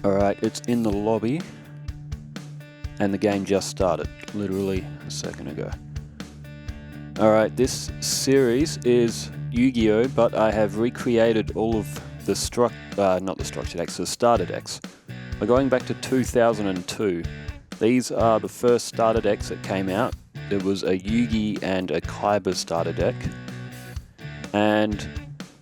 Alright, it's in the lobby, and the game just started, literally a second ago. Alright, this series is Yu-Gi-Oh, but I have recreated all of the not the structure decks, the starter decks. We're going back to 2002. These are the first starter decks that came out. There was a Yugi and a Kaiba starter deck. And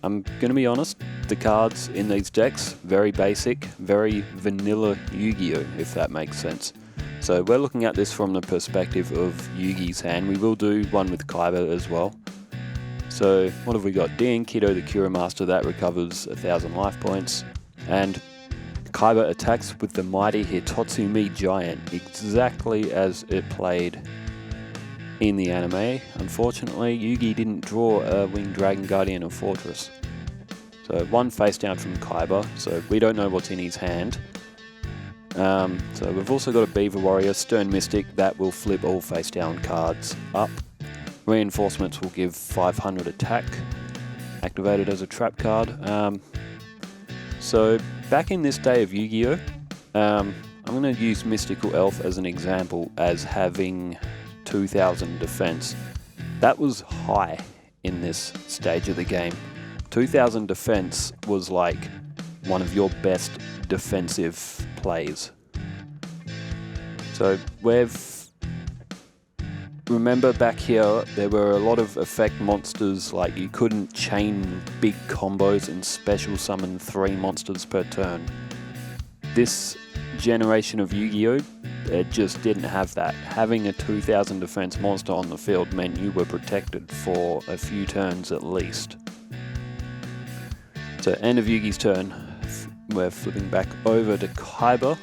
I'm going to be honest, the cards in these decks, very basic, very vanilla Yu-Gi-Oh, if that makes sense. So we're looking at this from the perspective of Yugi's hand. We will do one with Kaiba as well. So what have we got? Dean Kido, the Cura Master, that recovers 1,000 life points. And Kaiba attacks with the mighty Hitotsumi Giant, exactly as it played in the anime. Unfortunately, Yugi didn't draw a Winged Dragon Guardian of Fortress. So one face down from Kaiba, so we don't know what's in his hand. So we've also got a Beaver Warrior, Stern Mystic, that will flip all face down cards up. Reinforcements will give 500 attack, activated as a trap card. So back in this day of Yu-Gi-Oh, I'm going to use Mystical Elf as an example as having 2,000 defense. That was high in this stage of the game. 2,000 defense was like one of your best defensive plays. So remember back here, there were a lot of effect monsters, like you couldn't chain big combos and special summon 3 monsters per turn. This generation of Yu-Gi-Oh, it just didn't have that. Having a 2,000 defense monster on the field meant you were protected for a few turns at least. So end of Yugi's turn, we're flipping back over to Kaiba.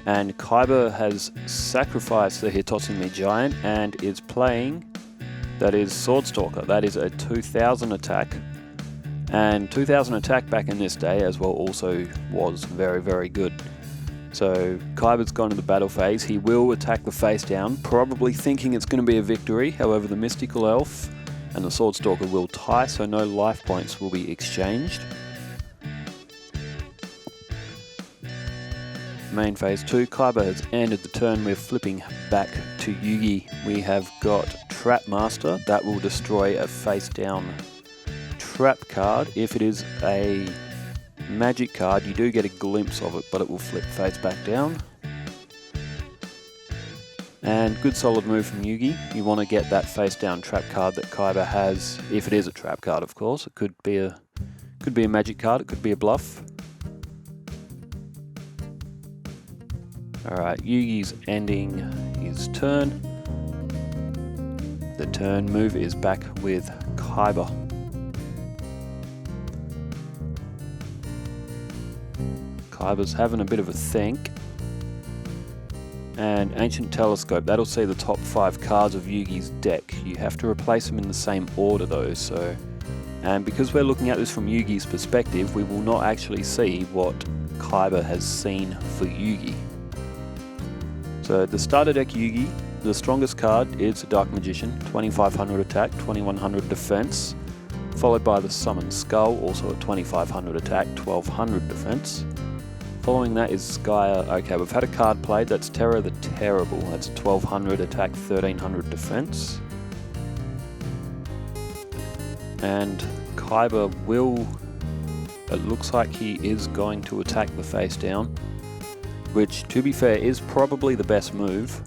And Kaiba has sacrificed the Hitotsumi Giant and is playing, that is Swordstalker. That is a 2000 attack. And 2000 attack back in this day as well also was very, very good. So Kaiba's gone to the battle phase. He will attack the face down, probably thinking it's going to be a victory. However, the Mystical Elf and the Swordstalker will tie, so no life points will be exchanged. Main phase 2, Kaiba has ended the turn. We're flipping back to Yugi. We have got Trap Master. That will destroy a face down trap card. If it is a magic card, you do get a glimpse of it, but it will flip face back down. And good solid move from Yugi. You want to get that face down trap card that Kaiba has, if it is a trap card, of course. It could be a magic card, it could be a bluff. Alright, Yugi's ending his turn. The turn move is back with Kaiba. Kaiba's having a bit of a think. And Ancient Telescope, that'll see the top 5 cards of Yugi's deck. You have to replace them in the same order though, so... And because we're looking at this from Yugi's perspective, we will not actually see what Kaiba has seen for Yugi. So the starter deck Yugi, the strongest card is the Dark Magician, 2500 attack, 2100 defense, followed by the Summon Skull, also at 2500 attack, 1200 defense. Following that is Skya. Okay, we've had a card played, that's Terror the Terrible, that's 1200 attack, 1300 defense. And Kaiba will, it looks like he is going to attack the face down, which, to be fair, is probably the best move.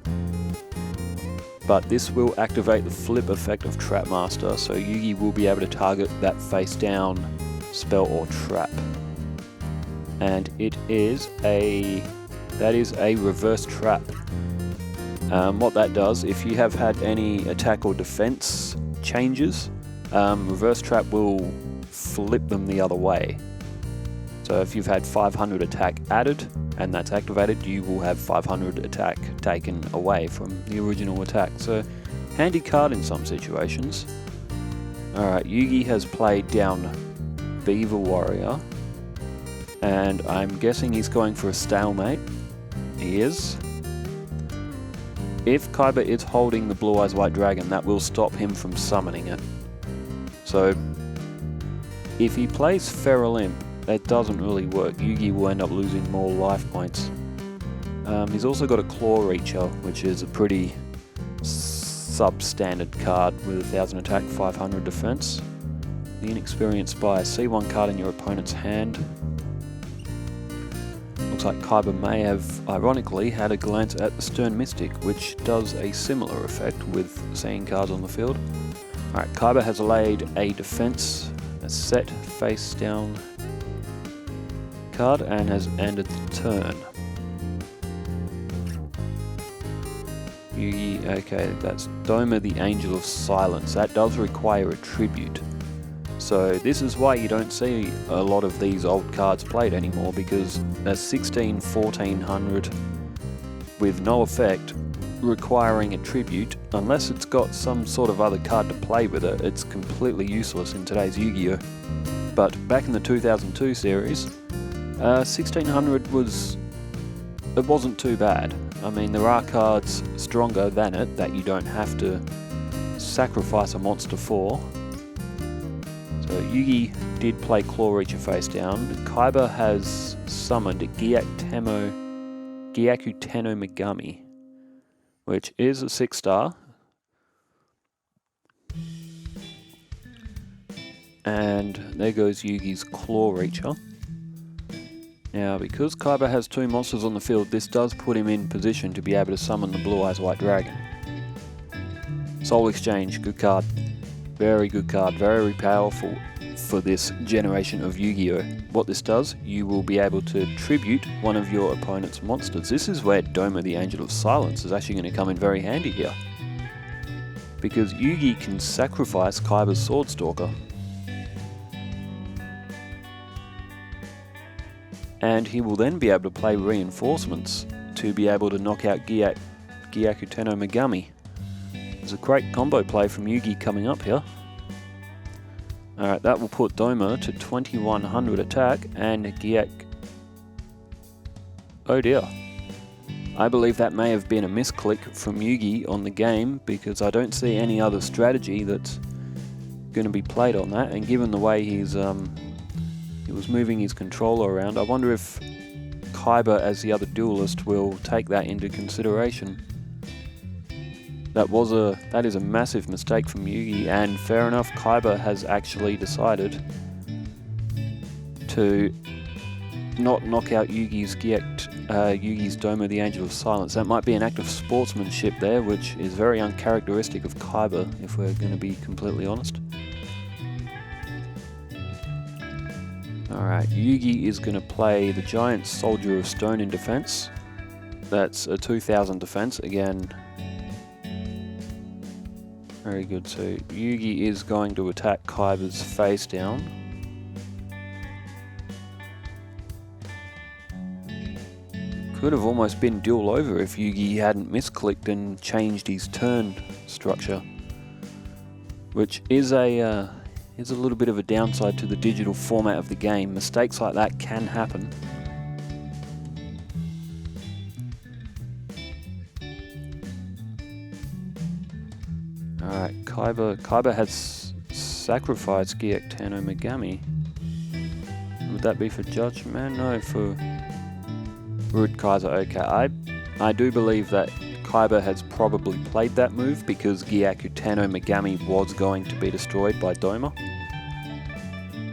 But this will activate the flip effect of Trap Master, so Yugi will be able to target that face down spell or trap. And that is a reverse trap. What that does, if you have had any attack or defense changes, reverse trap will flip them the other way. So if you've had 500 attack added, and that's activated, you will have 500 attack taken away from the original attack. So, handy card in some situations. Alright, Yugi has played down Beaver Warrior, and I'm guessing he's going for a stalemate. He is. If Kaiba is holding the Blue Eyes White Dragon, that will stop him from summoning it. So, if he plays Feral Imp, that doesn't really work. Yugi will end up losing more life points. He's also got a Claw Reacher, which is a pretty substandard card with 1000 attack, 500 defense. The Inexperienced Spy. See one card in your opponent's hand. Looks like Kaiba may have, ironically, had a glance at the Stern Mystic, which does a similar effect with seeing cards on the field. Alright, Kaiba has laid a defense, a set face down card, and has ended the turn. Yugi, okay, that's Doma the Angel of Silence. That does require a tribute. So this is why you don't see a lot of these old cards played anymore, because a 16, 1400 with no effect requiring a tribute, unless it's got some sort of other card to play with it, it's completely useless in today's Yu-Gi-Oh! But back in the 2002 series, 1600 wasn't too bad. I mean, there are cards stronger than it that you don't have to sacrifice a monster for. So Yugi did play Claw Reacher face down. Kaiba has summoned Gyaku Tenno Megami, which is a 6-star. And there goes Yugi's Claw Reacher. Now, because Kaiba has 2 monsters on the field, this does put him in position to be able to summon the Blue Eyes White Dragon. Soul Exchange, good card. Very good card, very powerful for this generation of Yu-Gi-Oh! What this does, you will be able to tribute one of your opponent's monsters. This is where Doma the Angel of Silence is actually going to come in very handy here, because Yugi can sacrifice Kaiba's Swordstalker. And he will then be able to play reinforcements to be able to knock out Gyaku Tenno Megami. There's a great combo play from Yugi coming up here. Alright, that will put Doma to 2100 attack and Gyak... Oh dear. I believe that may have been a misclick from Yugi on the game, because I don't see any other strategy that's going to be played on that, and given the way he was moving his controller around, I wonder if Kaiba as the other duelist will take that into consideration. That is a massive mistake from Yugi, and fair enough, Kaiba has actually decided to not knock out Yugi's Doma the Angel of Silence. That might be an act of sportsmanship there, which is very uncharacteristic of Kaiba, if we're going to be completely honest. Alright, Yugi is going to play the Giant Soldier of Stone in defense. That's a 2000 defense, again. Very good, so Yugi is going to attack Kaiba's face down. Could have almost been duel over if Yugi hadn't misclicked and changed his turn structure, which is a little bit of a downside to the digital format of the game. Mistakes like that can happen. Alright, Kaiba has sacrificed Gyaku Tenno Megami. Would that be for Judgment? No, for Rude Kaiser. Okay, I do believe that Kaiba has probably played that move because Gyaku Tenno Megami was going to be destroyed by Doma.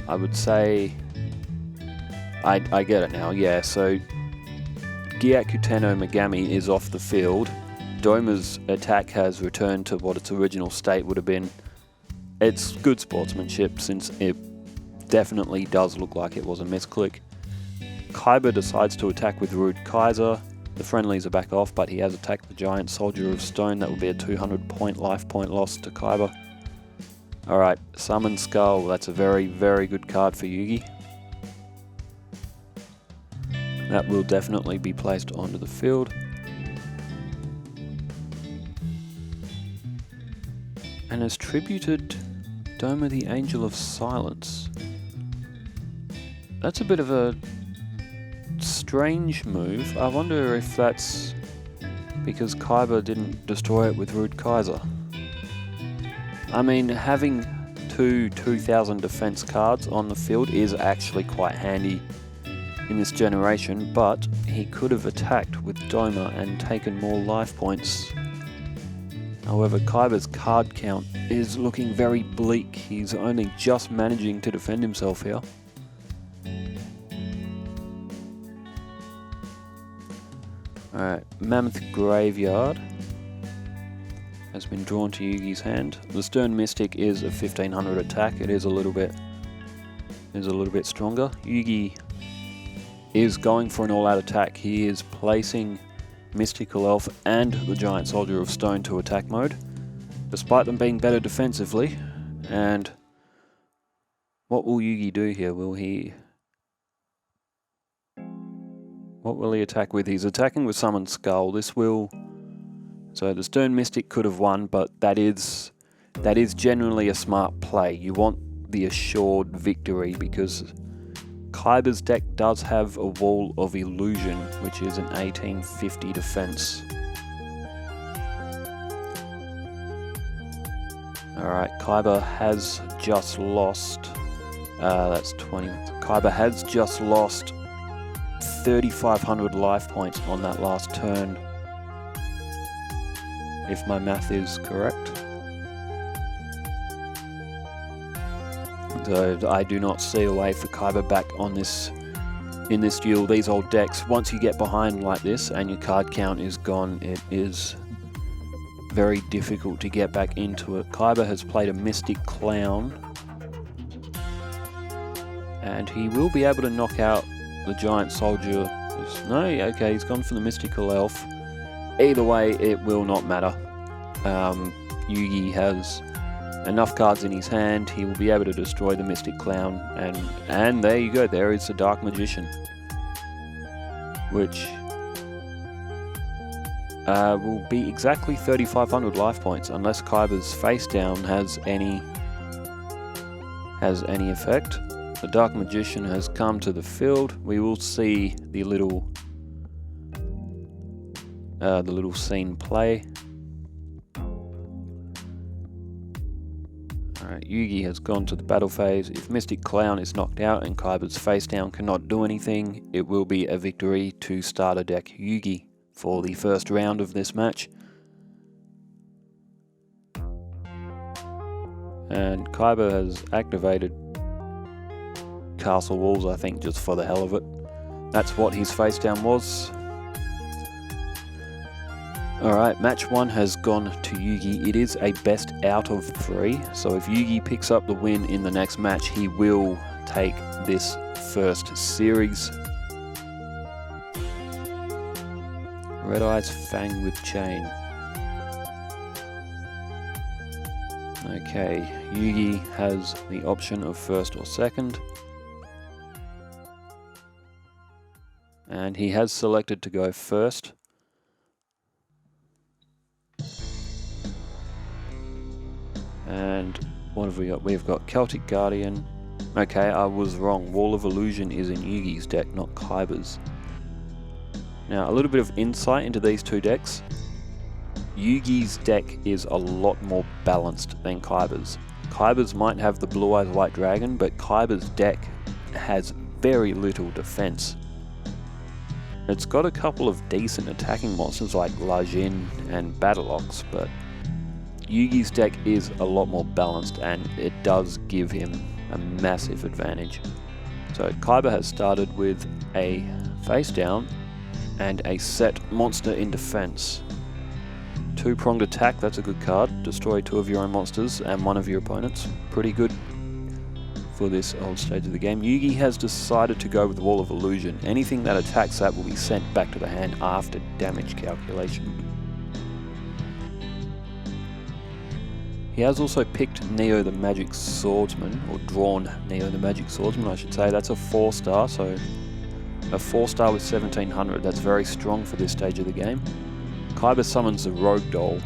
I would say... I get it now, yeah, so Gyaku Tenno Megami is off the field. Doma's attack has returned to what its original state would have been. It's good sportsmanship, since it definitely does look like it was a misclick. Kaiba decides to attack with Rude Kaiser. The friendlies are back off, but he has attacked the Giant Soldier of Stone. That will be a 200 point life point loss to Kaiba. Alright, Summon Skull. That's a very, very good card for Yugi. That will definitely be placed onto the field. And has tributed Doma the Angel of Silence. That's a bit of a strange move. I wonder if that's because Kaiba didn't destroy it with Rude Kaiser. I mean, having two 2000 defense cards on the field is actually quite handy in this generation, but he could have attacked with Doma and taken more life points. However, Kaiba's card count is looking very bleak. He's only just managing to defend himself here. Alright, Mammoth Graveyard has been drawn to Yugi's hand. The Stern Mystic is a 1500 attack. It is a little bit stronger. Yugi is going for an all-out attack. He is placing Mystical Elf and the Giant Soldier of Stone to attack mode, despite them being better defensively. And what will Yugi do here? What will he attack with? He's attacking with Summon Skull. So the Stern Mystic could have won, but that is generally a smart play. You want the assured victory because Kaiba's deck does have a Wall of Illusion, which is an 1850 defense. Alright, Kaiba has just lost, that's 20. Kaiba has just lost 3,500 life points on that last turn, if my math is correct. So I do not see a way for Kaiba back on in this duel. These old decks, once you get behind like this and your card count is gone, it is very difficult to get back into it. Kaiba has played a Mystic Clown, and he will be able to knock out the Giant Soldier. No, okay, he's gone for the Mystical Elf. Either way, it will not matter. Yugi has enough cards in his hand. He will be able to destroy the Mystic Clown, and there you go, there is the Dark Magician, which will be exactly 3,500 life points unless Kaiba's face down has any effect. The Dark Magician has come to the field. We will see the little scene play. Alright, Yugi has gone to the battle phase. If Mystic Clown is knocked out and Kaiba's face down cannot do anything, it will be a victory to starter deck Yugi for the first round of this match. And Kaiba has activated Castle Walls, I think, just for the hell of it. That's what his face down was. Alright, match 1 has gone to Yugi. It is a best out of 3, so if Yugi picks up the win in the next match, he will take this first series. Red Eyes Fang with Chain. Okay, Yugi has the option of first or second. And he has selected to go first. And what have we got? We've got Celtic Guardian. Okay, I was wrong. Wall of Illusion is in Yugi's deck, not Kaiba's. Now, a little bit of insight into these two decks. Yugi's deck is a lot more balanced than Kaiba's. Kaiba's might have the Blue Eyes White Dragon, but Kaiba's deck has very little defense. It's got a couple of decent attacking monsters like Lajin and Battleox, but Yugi's deck is a lot more balanced and it does give him a massive advantage. So Kaiba has started with a face down and a set monster in defense. Two-pronged attack, that's a good card. Destroy 2 of your own monsters and 1 of your opponents. Pretty good for this old stage of the game. Yugi has decided to go with Wall of Illusion. Anything that attacks that will be sent back to the hand after damage calculation. He has also picked Neo the Magic Swordsman, or drawn Neo the Magic Swordsman I should say. That's a 4-star, so a 4-star with 1700, that's very strong for this stage of the game. Kaiba summons the Rogue Doll.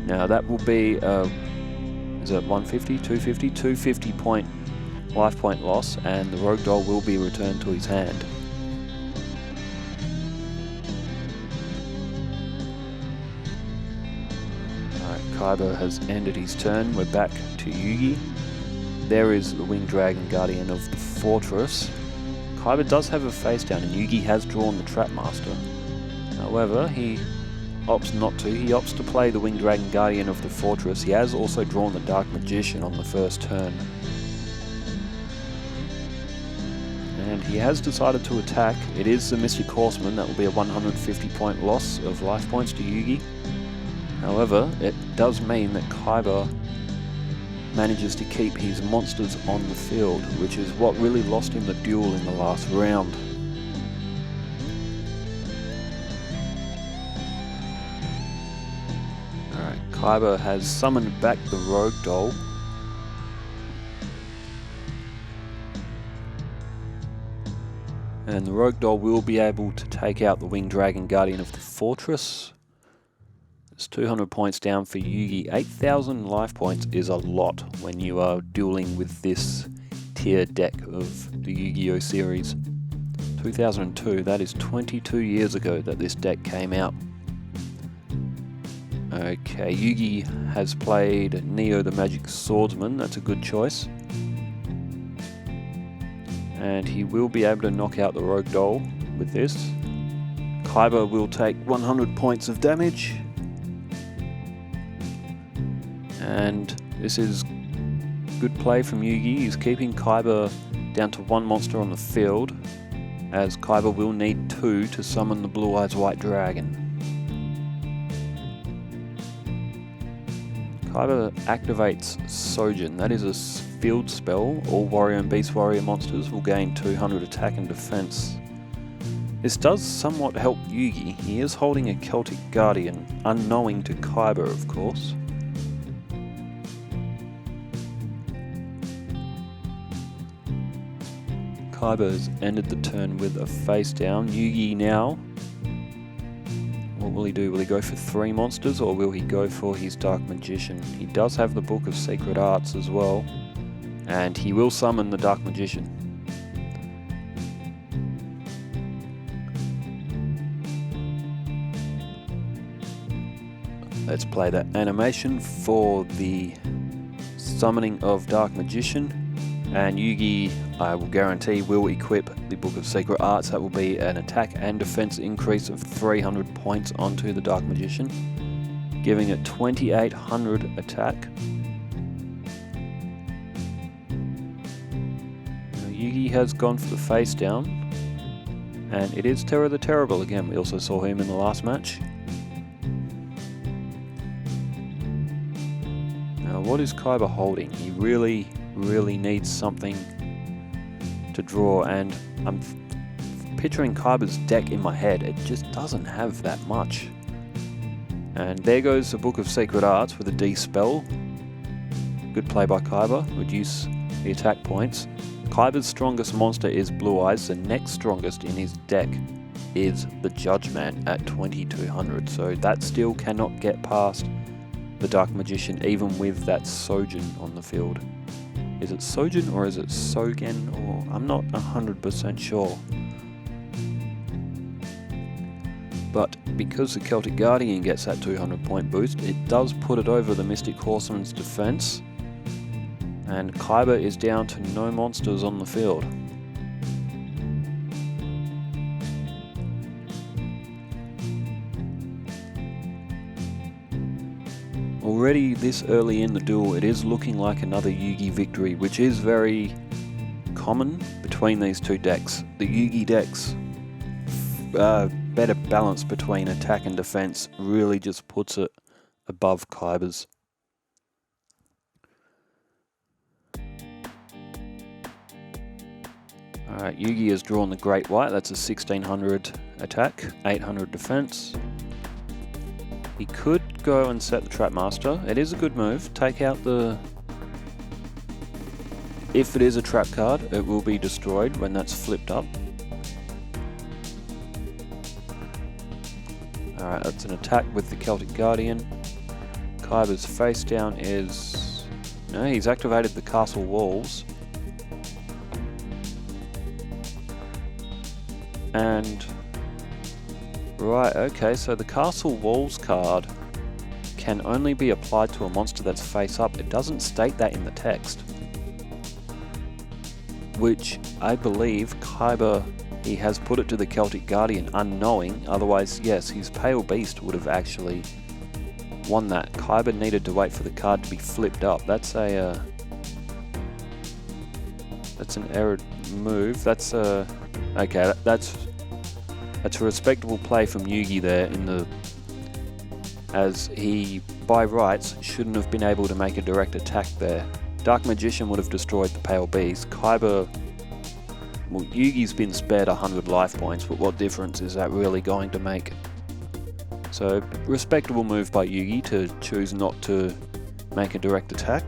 Now that will be, is it 150, 250? 250 point life point loss, and the Rogue Doll will be returned to his hand. Alright, Kaiba has ended his turn. We're back to Yugi. there is the Winged Dragon Guardian of the Fortress. Kaiba does have a face down, and Yugi has drawn the Trap Master. However, he opts not to. He opts to play the Winged Dragon Guardian of the Fortress. He has also drawn the Dark Magician on the first turn. And he has decided to attack. It is the Mystic Horseman. That will be a 150 point loss of life points to Yugi. However, it does mean that Kaiba manages to keep his monsters on the field, which is what really lost him the duel in the last round. Alright, Kaiba has summoned back the Rogue Doll. And the Rogue Doll will be able to take out the Winged Dragon Guardian of the Fortress. It's 200 points down for Yugi. 8,000 life points is a lot when you are dueling with this tier deck of the Yu-Gi-Oh series. 2002, that is 22 years ago that this deck came out. Okay, Yugi has played Neo the Magic Swordsman. That's a good choice. And he will be able to knock out the Rogue Doll with this. Kaiba will take 100 points of damage. And this is good play from Yugi. He's keeping Kaiba down to one monster on the field, as Kaiba will need 2 to summon the Blue Eyes White Dragon. Kaiba activates Sojin. That is a field spell. All Warrior and Beast Warrior monsters will gain 200 attack and defense. This does somewhat help Yugi. He is holding a Celtic Guardian, unknowing to Kaiba, of course. Kaiba has ended the turn with a face down. Yugi now, what will he do? Will he go for 3 monsters, or will he go for his Dark Magician? He does have the Book of Secret Arts as well, and he will summon the Dark Magician. Let's play that animation for the summoning of Dark Magician. And Yugi, I will guarantee, will equip the Book of Secret Arts. That will be an attack and defense increase of 300 points onto the Dark Magician, giving it 2800 attack. Now, Yugi has gone for the face down, and it is Terror the Terrible again. We also saw him in the last match. Now, what is Kaiba holding? He really needs something to draw, and I'm picturing Kaiba's deck in my head. It just doesn't have that much. And there goes the Book of Secret Arts with a D spell. Good play by Kaiba. Reduce the attack points. Kaiba's strongest monster is Blue Eyes. The next strongest in his deck is the Judge Man at 2200. So that still cannot get past the Dark Magician, even with that Sojin on the field. Is it Sojin or is it Sogen? Or I'm not 100% sure. But because the Celtic Guardian gets that 200 point boost, it does put it over the Mystic Horseman's defense. And Kaiba is down to no monsters on the field. Already this early in the duel, it is looking like another Yugi victory, which is very common between these two decks. The Yugi decks, better balance between attack and defense, really just puts it above Kaiba's. Alright, Yugi has drawn the Great White. That's a 1600 attack, 800 defense. He could go and set the Trap Master. It is a good move. Take out the... If it is a trap card, it will be destroyed when that's flipped up. Alright, that's an attack with the Celtic Guardian. Kaiba's face down is... No, he's activated the Castle Walls. And... Right, okay, so the Castle Walls card can only be applied to a monster that's face up. It doesn't state that in the text. which I believe Kaiba, he has put it to the Celtic Guardian unknowing. Otherwise, yes, his Pale Beast would have actually won that. Kaiba needed to wait for the card to be flipped up. That's an error move. That's a respectable play from Yugi there as he by rights shouldn't have been able to make a direct attack there. Dark Magician would have destroyed the Pale Beast. Kaiba, well, Yugi's been spared 100 life points, but what difference is that really going to make? So, respectable move by Yugi to choose not to make a direct attack.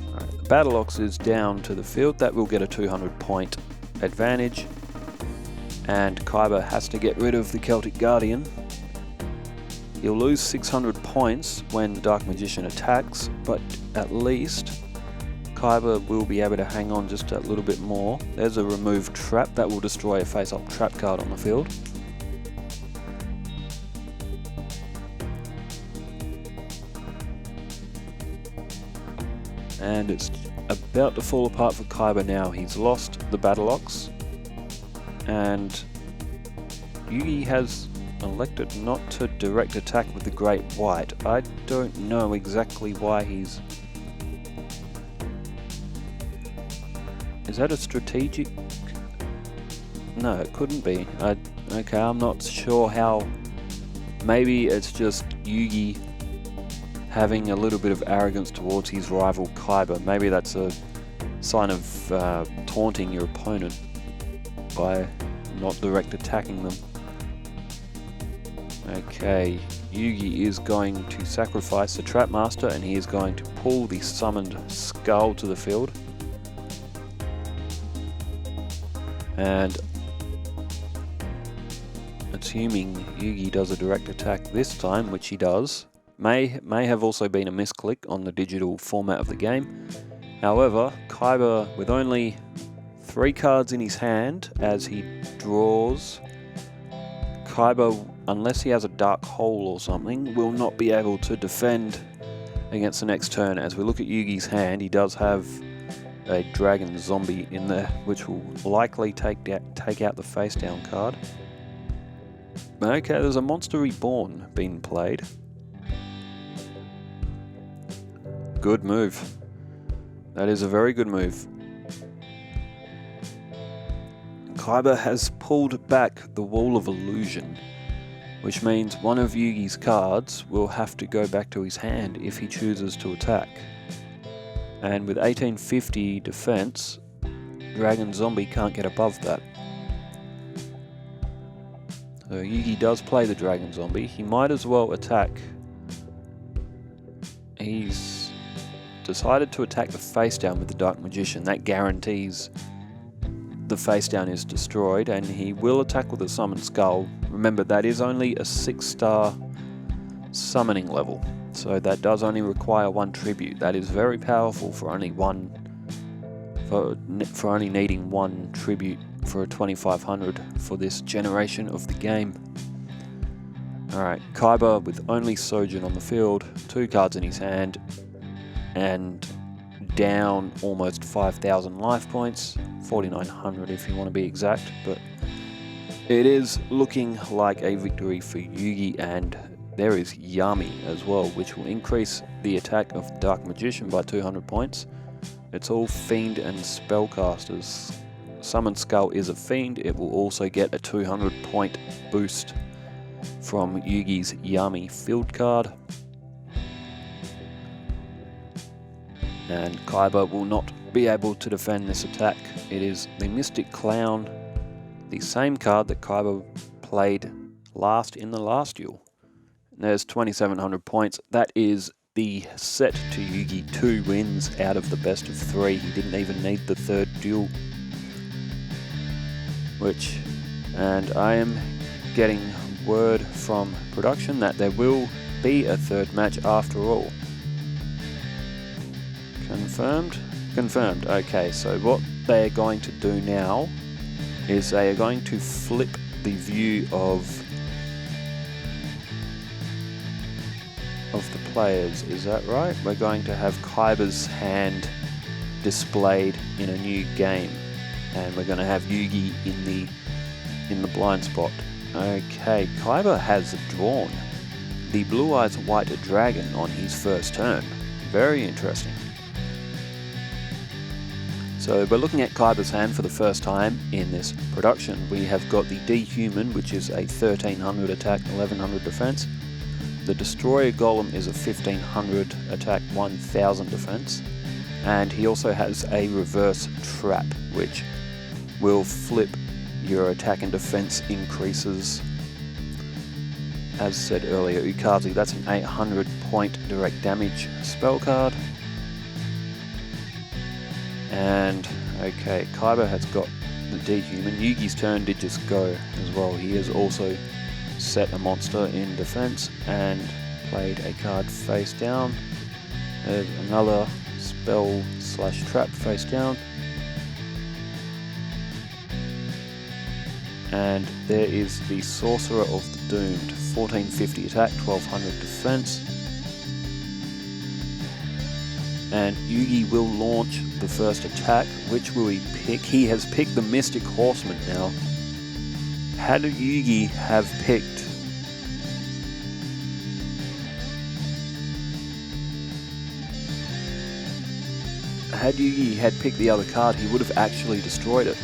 Alright, the Battle Ox is down to the field. That will get a 200 point advantage. And Kaiba has to get rid of the Celtic Guardian. He'll lose 600 points when the Dark Magician attacks, but at least Kaiba will be able to hang on just a little bit more. There's a removed trap that will destroy a face-up trap card on the field. And it's about to fall apart for Kaiba now. He's lost the Battle Ox, and Yugi has elected not to direct attack with the Great White. I don't know exactly why he's... Is that a strategic? No, it couldn't be. Okay, I'm not sure how. Maybe it's just Yugi having a little bit of arrogance towards his rival Kaiba. Maybe that's a sign of taunting your opponent by not direct attacking them. Okay, Yugi is going to sacrifice the Trap Master, and he is going to pull the summoned skull to the field. And assuming Yugi does a direct attack this time, which he does, may have also been a misclick on the digital format of the game. However, Kaiba, with only 3 cards in his hand as he draws, Kaiba, unless he has a dark hole or something, will not be able to defend against the next turn. As we look at Yugi's hand, he does have a dragon zombie in there, which will likely take out the face down card. Okay, there's a Monster Reborn being played. Good move. That is a very good move. Kaiba has pulled back the Wall of Illusion, which means one of Yugi's cards will have to go back to his hand if he chooses to attack. And with 1850 defense, Dragon Zombie can't get above that. So Yugi does play the Dragon Zombie. He might as well attack. He's decided to attack the face down with the Dark Magician. That guarantees the face down is destroyed, and he will attack with a Summoned Skull. Remember, that is only a 6-star summoning level, so that does only require 1 tribute. That is very powerful for only only needing 1 tribute for a 2500 for this generation of the game. Alright, Kaiba with only Sojin on the field, 2 cards in his hand, and down almost 5,000 life points, 4,900 if you want to be exact, but it is looking like a victory for Yugi, and there is Yami as well, which will increase the attack of the Dark Magician by 200 points. It's all Fiend and Spellcasters. Summoned Skull is a Fiend. It will also get a 200 point boost from Yugi's Yami field card. And Kaiba will not be able to defend this attack. It is the Mystic Clown, the same card that Kaiba played last in the last duel. And there's 2,700 points. That is the set to Yugi. 2 wins out of the best of 3. He didn't even need the 3rd duel. And I am getting word from production that there will be a 3rd match after all. Confirmed? Confirmed. Okay, so what they're going to do now is they are going to flip the view of the players. Is that right? We're going to have Kaiba's hand displayed in a new game, and we're going to have Yugi in the blind spot. Okay, Kaiba has drawn the Blue Eyes White Dragon on his first turn. Very interesting. So we're looking at Kaiba's hand for the first time in this production. We have got the D-Human, which is a 1300 attack, 1100 defense. The Destroyer Golem is a 1500 attack, 1000 defense. And he also has a reverse trap, which will flip your attack and defense increases. As said earlier, Ukazu, that's an 800 point direct damage spell card. And okay, Kaiba has got the D-Human. Yugi's turn did just go as well. He has also set a monster in defense and played a card face down. There's another spell slash trap face down. And there is the Sorcerer of the Doomed, 1450 attack, 1200 defense. And Yugi will launch the first attack. Which will he pick? He has picked the Mystic Horseman now. Had Yugi have picked the other card, he would have actually destroyed it.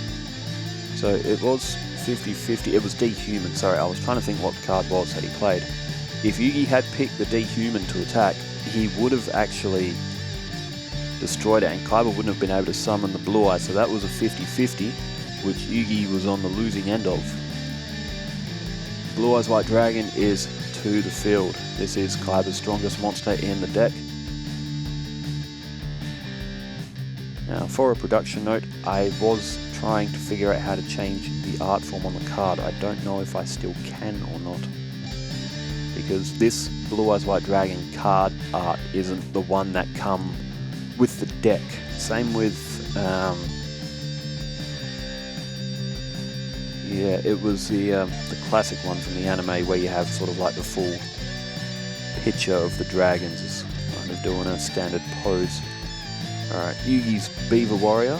So it was 50-50. It was D-Human, sorry, I was trying to think what the card was that he played. If Yugi had picked the D-Human to attack, he would have actually destroyed it, and Kaiba wouldn't have been able to summon the Blue Eye, so that was a 50-50, which Yugi was on the losing end of. Blue Eyes White Dragon is to the field. This is Kaiba's strongest monster in the deck. Now, for a production note, I was trying to figure out how to change the art form on the card. I don't know if I still can or not, because this Blue Eyes White Dragon card art isn't the one that come with the deck. Same with, yeah, it was the classic one from the anime where you have sort of like the full picture of the dragons is kind of doing a standard pose. Alright, Yugi's Beaver Warrior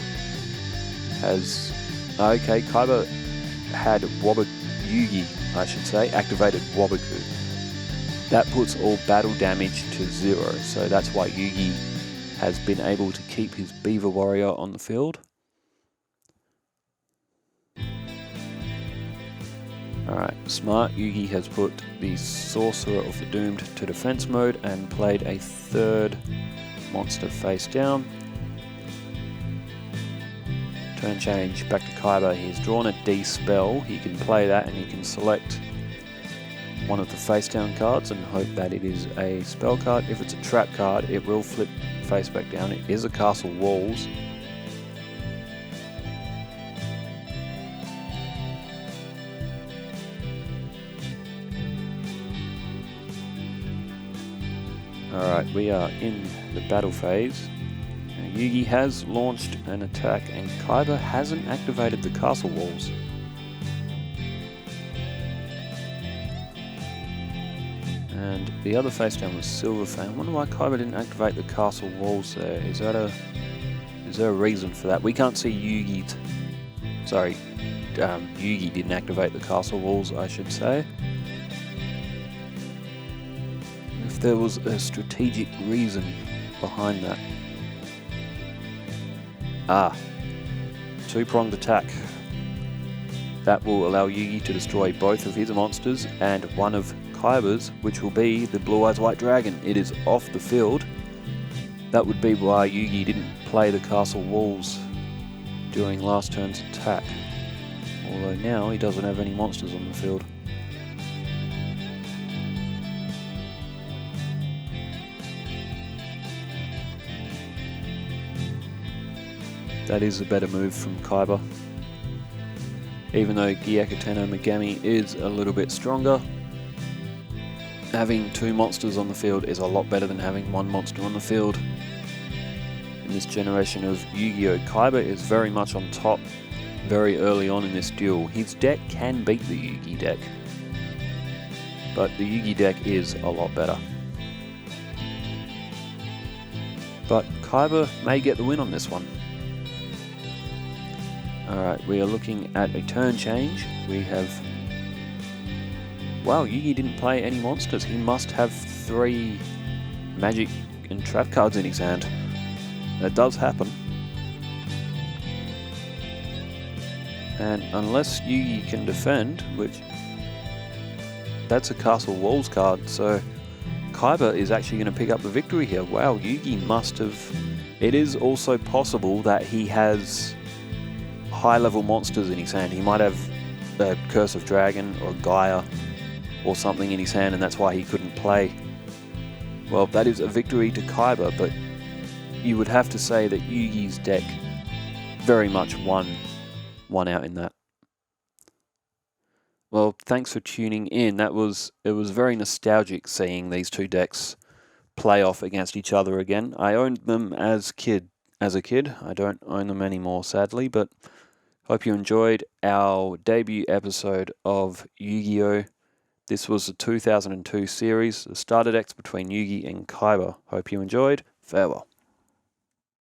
has, okay, Kaiba had Yugi, I should say, activated Waboku. That puts all battle damage to 0, so that's why Yugi has been able to keep his Beaver Warrior on the field. Alright, smart. Yugi has put the Sorcerer of the Doomed to defense mode and played a third monster face down. Turn change back to Kaiba. He's drawn a D spell. He can play that and he can select one of the face down cards and hope that it is a spell card. If it's a trap card, it will flip face back down. It is a Castle Walls. Alright, we are in the battle phase. Now, Yugi has launched an attack and Kaiba hasn't activated the Castle Walls. And the other face down was Silver Fang. I wonder why Kaiba didn't activate the Castle Walls there. Is there a reason for that? We can't see Yugi. Yugi didn't activate the Castle Walls, I should say. If there was a strategic reason behind that. Two-pronged attack. That will allow Yugi to destroy both of his monsters and one of Kaiba's, which will be the Blue Eyes White Dragon. It is off the field. That would be why Yugi didn't play the Castle Walls during last turn's attack. Although now he doesn't have any monsters on the field. That is a better move from Kaiba. Even though Gyakuten no Megami is a little bit stronger, having two monsters on the field is a lot better than having one monster on the field. In this generation of Yu-Gi-Oh! Kaiba is very much on top very early on in this duel. His deck can beat the Yugi deck, but the Yugi deck is a lot better. But Kaiba may get the win on this one. Alright, we are looking at a turn change. We have... Wow, Yugi didn't play any monsters. He must have 3 magic and trap cards in his hand. That does happen. And unless Yugi can defend, which... That's a Castle Walls card, so Kaiba is actually going to pick up the victory here. Wow, Yugi must have... It is also possible that he has high-level monsters in his hand. He might have a Curse of Dragon or Gaia or something in his hand, and that's why he couldn't play. Well, that is a victory to Kaiba, but you would have to say that Yugi's deck very much won out in that. Well, thanks for tuning in. It was very nostalgic seeing these two decks play off against each other again. I owned them as a kid. I don't own them anymore, sadly, but hope you enjoyed our debut episode of Yu-Gi-Oh! This was the 2002 series, the starter decks between Yugi and Kaiba. Hope you enjoyed. Farewell.